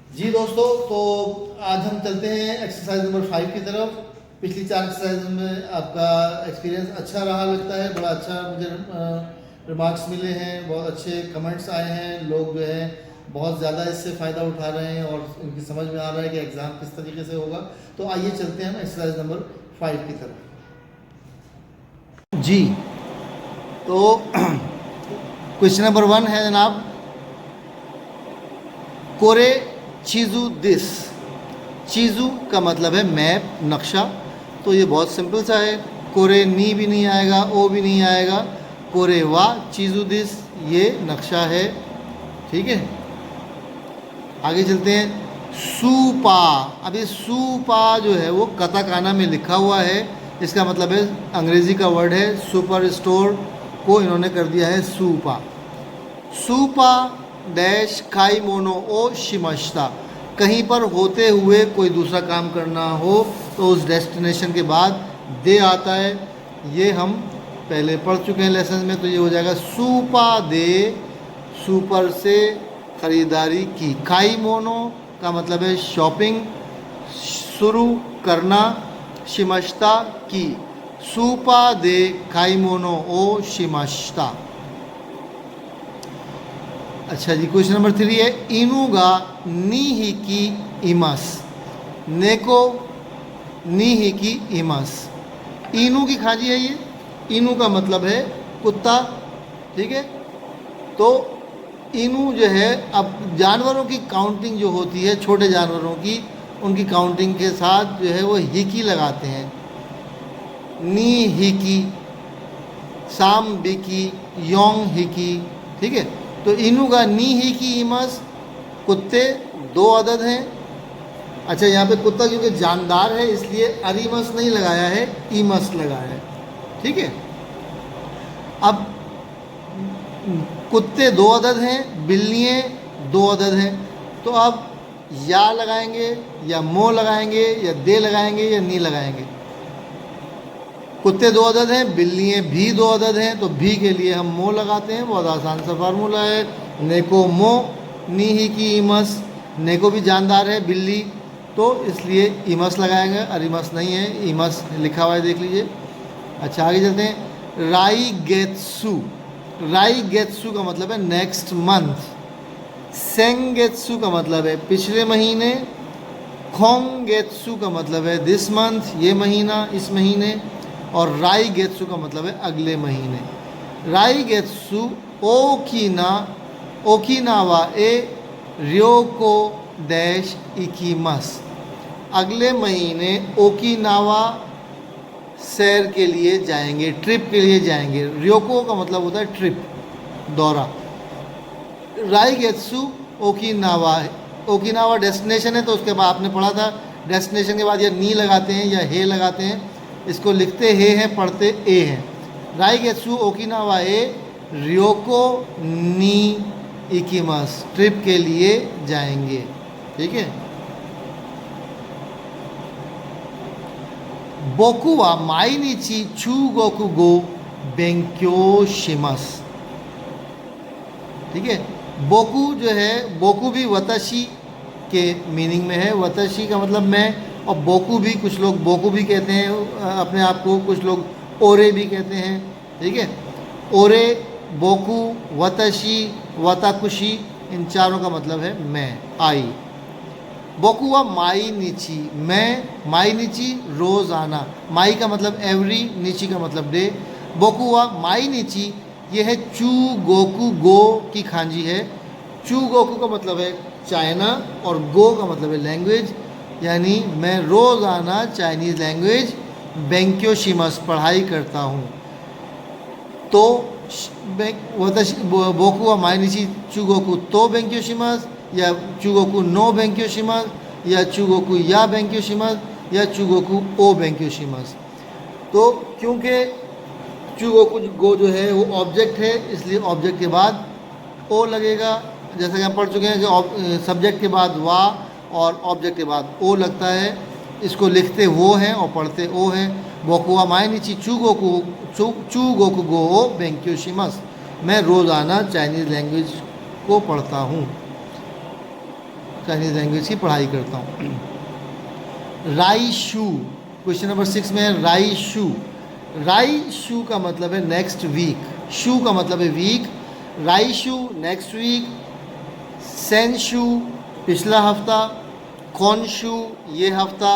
जी दोस्तों, तो आज हम चलते हैं एक्सरसाइज नंबर 5 की तरफ। पिछली 4 एक्सरसाइज में आपका एक्सपीरियंस अच्छा रहा लगता है, बड़ा अच्छा मुझे रिमार्क्स मिले हैं, बहुत अच्छे कमेंट्स आए हैं। लोग जो है बहुत ज़्यादा इससे फ़ायदा उठा रहे हैं और उनकी समझ में आ रहा है कि एग्ज़ाम किस तरीके से होगा। तो आइए चलते हैं हम एक्सरसाइज नंबर 5 की तरफ। जी, तो क्वेश्चन नंबर 1 है जनाब, कोरे चीज़ू दिस। चीज़ू का मतलब है मैप, नक्शा। तो ये बहुत सिंपल सा है। कोरे नी भी नहीं आएगा, ओ भी नहीं आएगा। कोरे वा चीज़ू दिस, ये नक्शा है। ठीक है, आगे चलते हैं। सूपा। अब ये सूपा जो है वो कताकाना में लिखा हुआ है। इसका मतलब है, अंग्रेज़ी का वर्ड है सुपर स्टोर को इन्होंने कर दिया है सूपा। सूपा डैश खाई मोनो ओ शिमश्ता। कहीं पर होते हुए कोई दूसरा काम करना हो तो उस डेस्टिनेशन के बाद दे आता है। ये हम पहले पढ़ चुके हैं लेसन में, तो ये हो जाएगा सूपा दे, सुपर से ख़रीदारी की। खाई मोनो का मतलब है शॉपिंग, शुरू करना, शिमश्ता की। सूपा दे खाई मोनो ओ शिमश्ता। अच्छा जी, क्वेश्चन नंबर 3 है, इनुगा नी ही की इमस। नेको नी ही की इमस। इनू की खाजी है ये। इनू का मतलब है कुत्ता। ठीक है, तो इनू जो है, अब जानवरों की काउंटिंग जो होती है, छोटे जानवरों की, उनकी काउंटिंग के साथ जो है वो हिकी लगाते हैं। नी हिकी, साम बिकी, योंग हिकी। ठीक है, तो इनू का नी ही की इमस, कुत्ते 2 अदद हैं। अच्छा, यहाँ पे कुत्ता क्योंकि जानदार है इसलिए अरीमस नहीं लगाया है, ईमस लगाया है। ठीक है, अब कुत्ते 2 अदद हैं, बिल्लियाँ 2 अदद हैं। तो अब या लगाएंगे या मो लगाएंगे या दे लगाएंगे या नी लगाएंगे। कुत्ते 2 अदद हैं, बिल्लियाँ भी 2 अदद हैं, तो भी के लिए हम मो लगाते हैं। बहुत आसान सा फार्मूला है, नेको मो नी ही की इमस। नेको भी जानदार है बिल्ली, तो इसलिए इमस लगाएंगे, अरिमस नहीं है, इमस लिखा हुआ है, देख लीजिए। अच्छा, आगे चलते हैं। राई गेत्सु। राई गेत्सु का मतलब है नेक्स्ट मंथ। सेंगेत्सु का मतलब है पिछले महीने। खोंगेत्सु का मतलब है दिस मंथ, ये महीना, इस महीने। और राई गेत्सु का मतलब है अगले महीने। राई गेत्सु ओकिना ओकिनावा ए रियोको डैश इकीमस। अगले महीने ओकिनावा सैर के लिए जाएंगे, ट्रिप के लिए जाएंगे। रियोको का मतलब होता है ट्रिप, दौरा। राई गेत्सु ओकिनावा, ओकिनावा डेस्टिनेशन है, तो उसके बाद आपने पढ़ा था डेस्टिनेशन के बाद या नी लगाते हैं या हे लगाते हैं। इसको लिखते हे हैं, पढ़ते ए हैं। राई गेत्सु ओकिनावा ए रियोको नी इकिमस, ट्रिप के लिए जाएंगे। ठीक है, बोकु वा माइनिची चूगोकु गो बेंक्यो शिमस। ठीक है, बोकू जो है, बोकू भी वतशी के मीनिंग में है। वतशी का मतलब मैं, और बोकू भी, कुछ लोग बोकू भी कहते हैं अपने आप को, कुछ लोग ओरे भी कहते हैं। ठीक है, ओरे, बोकू, वतशी, वताकुशी, इन चारों का मतलब है मैं, आई। बोकू वा माई नीची, मैं, माई नीची रोज़ाना। माई का मतलब एवरी, नीची का मतलब डे। बोकू वा माई नीची, ये है चू गोकू, गो की खांजी है। चू गोकू का मतलब है चाइना और गो का मतलब है लैंग्वेज, यानी मैं रोज़ाना चाइनीज़ लैंग्वेज बेंक्यो शिमस, पढ़ाई करता हूँ। तो बोकू वा माइनिची चूगोकू तो बेंक्यो शिमस, या चूगोकू नो बेंक्यो शिमस, या चूगोकू या बेंक्यो शिमस, या चूगोकू ओ बेंक्यो शिमस। तो क्योंकि चूगोकू गो जो है वो ऑब्जेक्ट है, इसलिए ऑब्जेक्ट के बाद ओ लगेगा। जैसा कि हम पढ़ चुके हैं कि सब्जेक्ट के बाद वा और ऑब्जेक्ट के बाद ओ लगता है। इसको लिखते वो हैं और पढ़ते ओ हैं। बोकुआ माइनिची चूगोकू गो ओ बेंक्यो शिमस, मैं रोज़ाना चाइनीज़ लैंग्वेज को पढ़ता हूँ। चाइनीज़ लैंग्वेज की पढ़ाई करता हूँ। राइशू, क्वेश्चन नंबर 6 में है राइशू। राइशू का मतलब है नेक्स्ट वीक, शू का मतलब है वीक, राइशू नेक्स्ट वीक, सेंशू पिछला हफ्ता, कौनशू ये हफ्ता,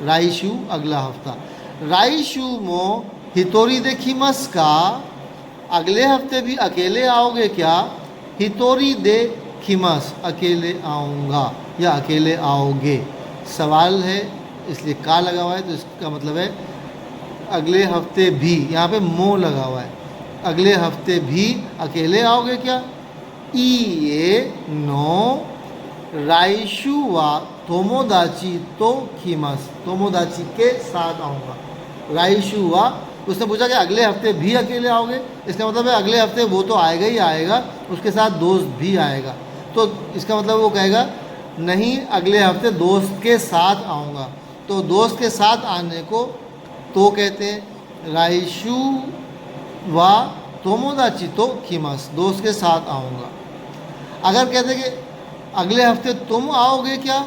राइशू अगला हफ्ता। राइशू मो हितोरी दे खिमस का, अगले हफ्ते भी अकेले आओगे क्या? हितोरी दे खिमस, अकेले आऊँगा या अकेले आओगे। सवाल है इसलिए का लगा हुआ है, तो इसका मतलब है अगले हफ्ते भी, यहाँ पे मो लगा हुआ है, अगले हफ्ते भी अकेले आओगे क्या? ई नो राइशू वा तोमोदाची तो खीमस, तोमोदाची के साथ आऊँगा। राइशू वा, उसने पूछा कि अगले हफ्ते भी अकेले आओगे, इसका मतलब है अगले हफ्ते वो तो आएगा ही आएगा, उसके साथ दोस्त भी आएगा। तो इसका मतलब वो कहेगा नहीं अगले हफ्ते दोस्त के साथ आऊँगा। तो दोस्त के साथ आने को तो कहते हैं राइशू वा तोमोदाची तो खीमस, दोस्त के साथ आऊँगा। अगर कहते कि अगले हफ्ते तुम आओगे क्या,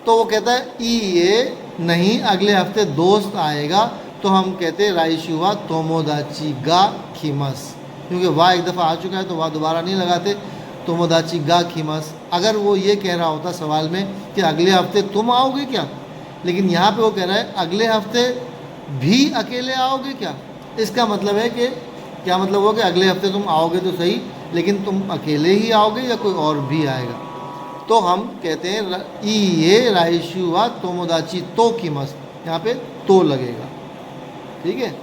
तो वो कहता है ये नहीं अगले हफ्ते दोस्त आएगा, तो हम कहते हैं राइशू वा तोमोदाची गा खीमस, क्योंकि वाह एक दफ़ा आ चुका है तो वाह दोबारा नहीं लगाते, तोमोदाची गा खीमस। अगर वो ये कह रहा होता सवाल में कि अगले हफ्ते तुम आओगे क्या, लेकिन यहाँ पे वो कह रहा है अगले हफ्ते भी अकेले आओगे क्या, इसका मतलब है कि क्या मतलब हुआ कि अगले हफ्ते तुम आओगे तो सही, लेकिन तुम अकेले ही आओगे या कोई और भी आएगा। तो हम कहते हैं ये राइशू वा तोमोदाची तो खीमस, यहाँ पे तो लगेगा। ठीक है,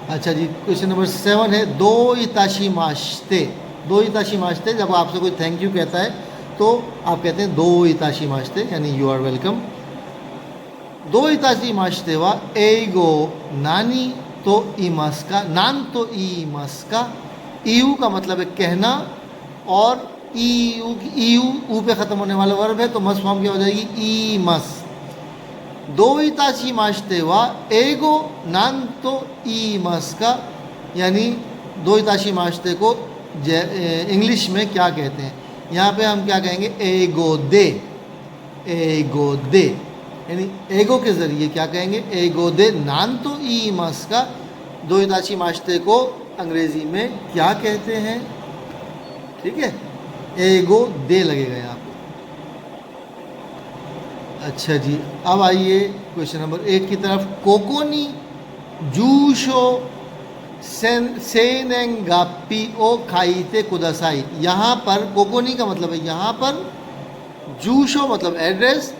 अच्छा जी, क्वेश्चन नंबर 7 है दो इताशी माश्ते। दो इताशी माश्ते, जब आपसे कोई थैंक यू कहता है तो आप कहते हैं दो इताशी माश्ते, यानी यू आर वेलकम। दो इताशी माश्ते वा एगो नानी तो इमस का, नान तो इमस का, ईयू का मतलब है कहना, और ईयू ऊ पे ख़त्म होने वाला वर्ब है तो मस फॉर्म क्या हो जाएगी ई मस। दो इताशी माश्ते वा एगो नान तो ई मस का, यानी दो इताशी माश्ते को इंग्लिश में क्या कहते हैं, यहाँ पे हम क्या कहेंगे एगो दे, एगो दे, यानी एगो के ज़रिए क्या कहेंगे एगो दे नान तो ई मस का, दो इताशी माश्ते को अंग्रेज़ी में क्या कहते हैं। ठीक है, एगो दे लगेगा यहाँ पे। अच्छा जी, अब आइए क्वेश्चन नंबर 1 की तरफ। कोकोनी जूशो सेनेंगापी ओ खाईते कुदासाई। यहाँ पर कोकोनी का मतलब है यहाँ पर, जूशो मतलब एड्रेस,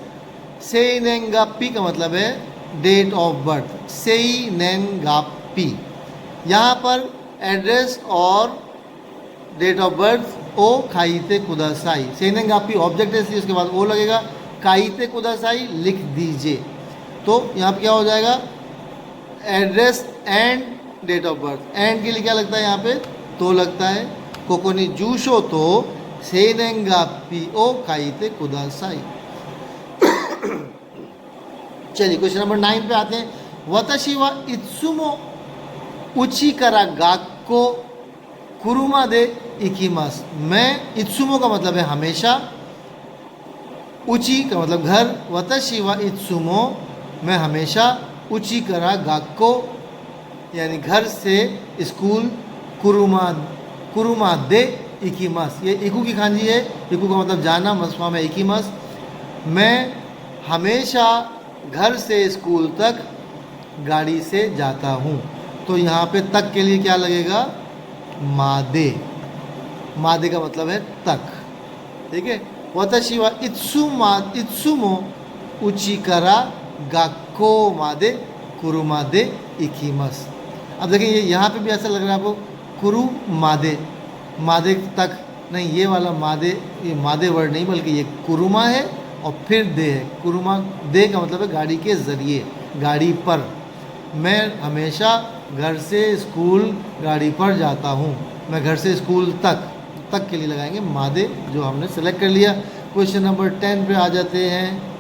सेनेंगापी का मतलब है डेट ऑफ बर्थ, सेनेंगापी। यहाँ पर एड्रेस और डेट ऑफ बर्थ ओ खाईते कुदासाई, सेनेंगापी ऑब्जेक्ट है इसलिए उसके बाद ओ लगेगा, काईते कुदासाई लिख दीजिए। तो यहाँ पे क्या हो जाएगा address and date of birth, and के लिए क्या लगता है यहाँ पे तो लगता है, कोकोनी जूशो तो सेनेंगापी ओ काईते कुदासाई। चलिए क्वेश्चन नंबर 9 पे आते हैं। वताशी वा इत्सुमो उची करा गाक्को कुरुमा दे इकिमास। मैं, इत्सुमो का मतलब है हमेशा, उची का मतलब घर, वताशी वा इत्सुमो मैं हमेशा, उची करा गाक्को यानी घर से स्कूल, कुरुमा दे इकिमास, ये इकू की खांजी है, इकू का मतलब जाना, मसवा में इकिमास। मैं हमेशा घर से स्कूल तक गाड़ी से जाता हूँ। तो यहाँ पे तक के लिए क्या लगेगा मादे, मादे का मतलब है तक। ठीक है, वताशी वा इत्सुमो उचिकरा गाक्को मादे कुरुमादे इकिमस। अब देखिए यहाँ पे भी ऐसा लग रहा है आपको कुरु मादे, मादे तक नहीं, ये वाला मादे, ये मादे वर्ड नहीं बल्कि ये कुरुमा है और फिर दे है। कुरुमा दे का मतलब है गाड़ी के ज़रिए, गाड़ी पर। मैं हमेशा घर से स्कूल गाड़ी पर जाता हूँ, मैं घर से स्कूल तक, तक के लिए लगाएंगे मादे, जो हमने सेलेक्ट कर लिया। क्वेश्चन नंबर 10 पे आ जाते हैं।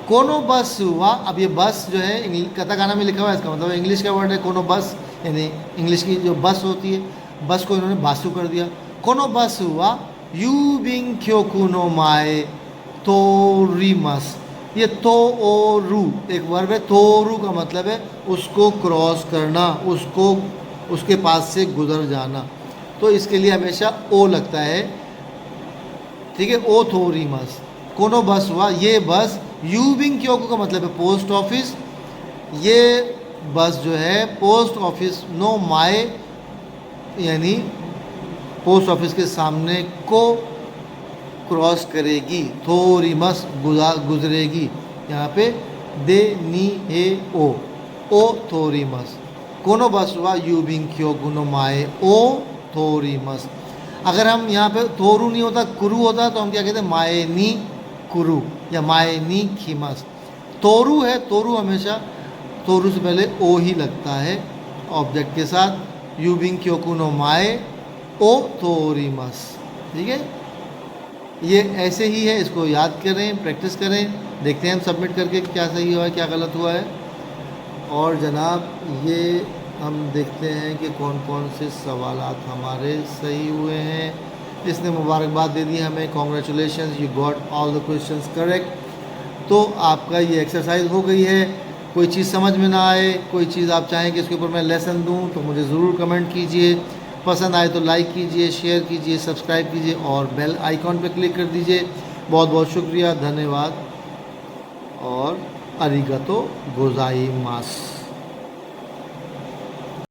कोनो बस हुआ, अब ये बस जो है कताकाना में लिखा हुआ है, इसका मतलब इंग्लिश का वर्ड है कोनो बस, यानी इंग्लिश की जो बस होती है, बस को इन्होंने बासु कर दिया। कोनो बस हुआ यूबिंग क्योकु नो माए तोरिमस। ये तोरू एक वर्ब है, तोरू का मतलब है उसको क्रॉस करना, उसको उसके पास से गुजर जाना, तो इसके लिए हमेशा ओ लगता है, ठीक है। ओ थोरीमस कोनो बस हुआ, ये बस यूबिंग क्योकु का मतलब है पोस्ट ऑफिस, ये बस जो है पोस्ट ऑफिस नो माए यानी पोस्ट ऑफिस के सामने को क्रॉस करेगी, थोरीमस गुजरेगी, यहाँ पे दे नी हे ओ थोरीमस। कोनो बस हुआ यूबिंग क्योकु नो माए ओ थोरीमस। अगर हम यहाँ पे थोरू नहीं होता कुरु होता तो हम क्या कहते हैं, माए नी कुरु या माए नी खीमस। तोरू है, तोरू हमेशा तोरू से पहले ओ ही लगता है ऑब्जेक्ट के साथ, यूबिंग क्योकु नो माए ओ थोरीमस, ठीक है। ये ऐसे ही है, इसको याद करें, प्रैक्टिस करें, देखते हैं हम सबमिट करके क्या सही हुआ है क्या गलत हुआ है। और जनाब ये हम देखते हैं कि कौन कौन से सवालात हमारे सही हुए हैं। इसने मुबारकबाद दे दी हमें, congratulations you got all the questions correct. तो आपका ये एक्सरसाइज हो गई है। कोई चीज़ समझ में ना आए, कोई चीज़ आप चाहें कि इसके ऊपर मैं लेसन दूं तो मुझे ज़रूर कमेंट कीजिए। पसंद आए तो लाइक कीजिए, शेयर कीजिए, सब्सक्राइब कीजिए और बेल आइकॉन पर क्लिक कर दीजिए। बहुत बहुत शुक्रिया, धन्यवाद और अरिगतो गोजाइमास।